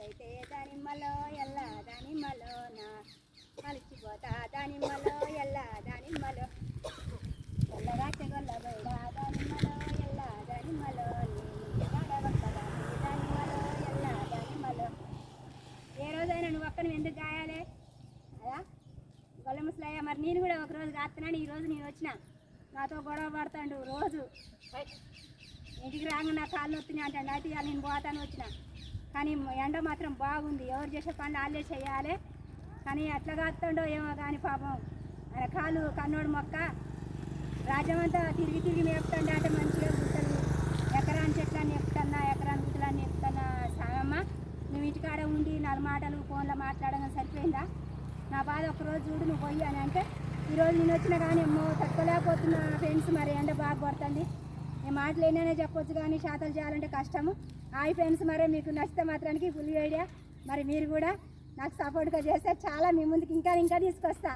అయితే దానిమ్మలో ఎల్ల దానిమ్మలోన కలిసిపోతా దానిమ్మలో ఎల్ల దానిమ్మలో ఎల్లగా చెగొల్ల బయట దానిమ్మలో ఎల్ల దానిమ్మలో దానిమ్మలో ఎల్ల దానిమ్మలో. ఏ రోజైనా నువ్వు ఒక్కని ఎందుకు గాయాలే అదా గొల్ల ముసలయ్య? మరి నేను కూడా ఒకరోజు కాస్తున్నాను, ఈరోజు నేను వచ్చిన నాతో గొడవ పడతాడు రోజు. ఇంటికి రాగా నా కాళ్ళు వస్తున్నాయి అంటాడు. అయితే ఇవాళ నేను పోతాను వచ్చిన. కానీ ఎండ మాత్రం బాగుంది. ఎవరు చేసే పనులు వాళ్ళే చేయాలి. కానీ అట్లా కాస్తాడో ఏమో కానీ పాపం ఆయన కాలు కన్నోడు మొక్క రాజ్యమంతా తిరిగి తిరిగి మేపుతాడు అంటే మంచిగా గుట్టలు ఎకరాని చెట్లన్నీ ఎక్కుతున్నా, ఎకరాని గుట్టలన్నీ ఎక్కుతున్నా. సామమ్మ నువ్వు ఇంటికాడ ఉండి 4 మాటలు ఫోన్లో మాట్లాడగా సరిపోయిందా? నా బాధ ఒక్కరోజు చూడు నువ్వు పోయి అని అంటే ఈరోజు నేను వచ్చినా కానీ అమ్మో తట్టుకోలేకపోతున్నా ఫ్రెండ్స్. మరి ఎండ బాగా పడుతుంది. నేను మాటలు ఏమైనా చెప్పొచ్చు కానీ శాతలు చేయాలంటే కష్టము. హాయ్ ఫ్రెండ్స్, మరి మీకు నచ్చితే మాత్రానికి ఫుల్ ఐడియా. మరి మీరు కూడా నాకు సపోర్ట్గా చేస్తే చాలా మీ ముందుకు ఇంకా తీసుకొస్తా.